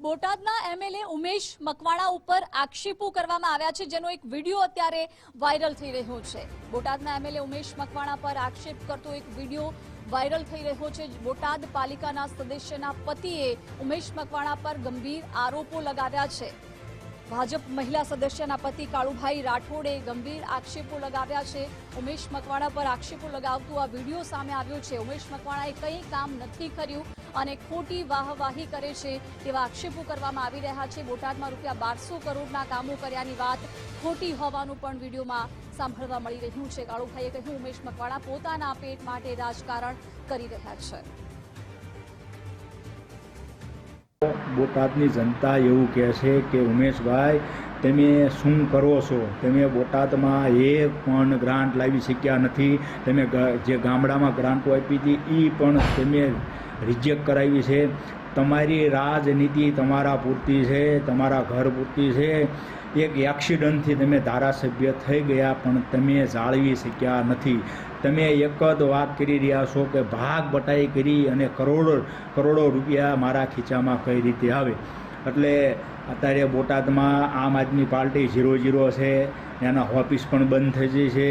બોટાદના એમએલએ ઉમેશ મકવાણા ઉપર આક્ષેપો કરવામાં આવ્યા છે, જેનો એક વિડીયો અત્યારે વાયરલ થઈ રહ્યો છે। બોટાદના એમએલએ ઉમેશ મકવાણા પર આક્ષેપ કરતો એક વિડીયો વાયરલ થઈ રહ્યો છે। બોટાદ પાલિકાના સદસ્યના પતિએ ઉમેશ મકવાણા પર ગંભીર આરોપો લગાવ્યા છે। ભાજપ મહિલા સદસ્યના પતિ કાળુભાઈ રાઠોડે ગંભીર આક્ષેપો લગાવ્યા છે। ઉમેશ મકવાણા પર આક્ષેપો લગાવતો આ વિડીયો સામે આવ્યો છે। ઉમેશ મકવાણાએ કંઈ કામ નથી કર્યું અને ખોટી વાહવાહી કરે છે તેવા આક્ષેપો કરવામાં આવી રહ્યા છે। બોટાદમાં ₹1200 કરોડના કામો કર્યાની વાત ખોટી હોવાનું પણ વિડીયોમાં સાંભળવા મળી રહ્યું છે। કાળુભાઈએ કહ્યું, ઉમેશ મકવાણા પોતાના પેટ માટે રાજકારણ કરી રહ્યા છે। બોટાદની જનતા એવું કહે છે કે ઉમેશભાઈ તમે શું કરો છો? તમે બોટાદમાં એક પણ ગ્રાન્ટ લાવી શક્યા નથી। તમે જે ગામડામાં ગ્રાન્ટો આપી હતી એ પણ તમે રિજેક્ટ કરાવી છે। તમારી રાજનીતિ તમારા પૂરતી છે, તમારા ઘર પૂરતી છે। એક એક્સિડન્ટથી તમે ધારાસભ્ય થઈ ગયા પણ તમે જાળવી શક્યા નથી। તમે એક જ વાત કરી રહ્યા છો કે ભાગ બટાઈ કરી અને કરોડો રૂપિયા મારા ખીચામાં કઈ રીતે આવે। એટલે અત્યારે બોટાદમાં આમ આદમી પાર્ટી 0-0 છે, એના ઓફિસ પણ બંધ થઈ ગઈ છે।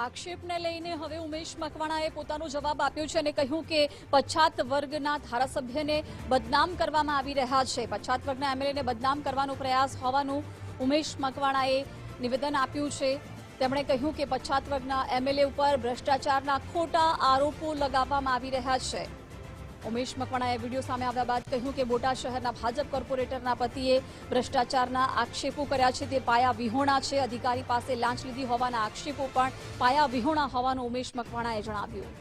આક્ષેપને લઈને હવે ઉમેશ મકવાણાએ પોતાનો જવાબ આપ્યો છે અને કહ્યું કે પછાત વર્ગના ધારાસભ્યને બદનામ કરવામાં આવી રહ્યા છે। પછાત વર્ગના એમએલએને બદનામ કરવાનો પ્રયાસ હોવાનું ઉમેશ મકવાણાએ નિવેદન આપ્યું છે। તેમણે કહ્યું કે પછાત વર્ગના એમએલએ ઉપર ભ્રષ્ટાચારના ખોટા આરોપો લગાવવામાં આવી રહ્યા છે। ઉમેશ મકવાણાએ વિડીયો સામે આવ્યા બાદ કહ્યું કે બોટાદ શહેરના ભાજપ કોર્પોરેટરના પતિએ ભ્રષ્ટાચારના આક્ષેપો કર્યા છે તે પાયા વિહોણા છે। અધિકારી પાસે લાંચ લીધી હોવાના આક્ષેપો પણ પાયા વિહોણા હોવાનું ઉમેશ મકવાણાએ જણાવ્યું।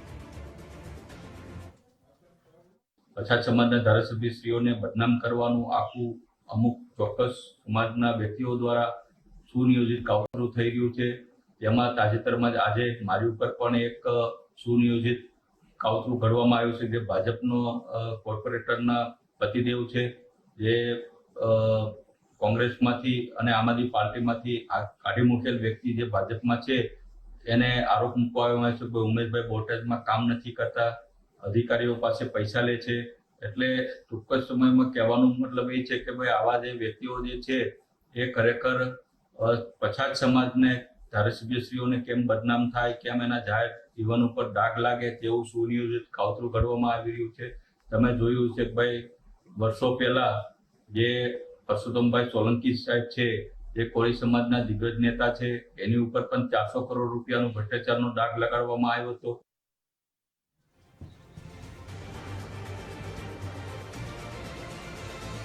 પછાત સમાજના ધારાસભ્યશ્રીઓને બદનામ કરવાનું આખું અમુક ચોક્કસ સમાજના વ્યક્તિઓ દ્વારા સુનિયોજિત કાવતરું થઈ ગયું છે। જેમાં તાજેતરમાં જ આજે મારી ઉપર પણ એક સુનિયોજિત કાવતરું ઘડવામાં આવ્યું છે, જે ભાજપનો કોર્પોરેટરના પતિદેવ છે, જે કોંગ્રેસમાંથી અને આમ આદમી પાર્ટીમાંથી કાઢી મૂકેલ વ્યક્તિ જે ભાજપમાં છે, એને આરોપ મૂકવામાં આવ્યો છે કે ઉમેશભાઈ બોટાદમાં કામ નથી કરતા, અધિકારીઓ પાસે પૈસા લે છે। એટલે ચોક્કસ સમયમાં કહેવાનો મતલબ એ છે કે ભાઈ આવા જે વ્યક્તિઓ જે છે એ ખરેખર પછાત સમાજને ધારાસભ્યશ્રીઓને કેમ બદનામ થાય, કેમ એના જાહેર જીવન ઉપર ડાઘ લાગે તેવું સુનિયોજિત કાવતરું ઘડવામાં આવી રહ્યું છે। તમે જોયું છે કે ભાઈ વર્ષો પહેલા જે પરસોત્તમભાઈ સોલંકી સાહેબ છે, જે કોળી સમાજના દિગ્ગજ નેતા છે, એની ઉપર પણ ₹400 કરોડ ભ્રષ્ટાચારનો ડાઘ લગાડવામાં આવ્યો હતો।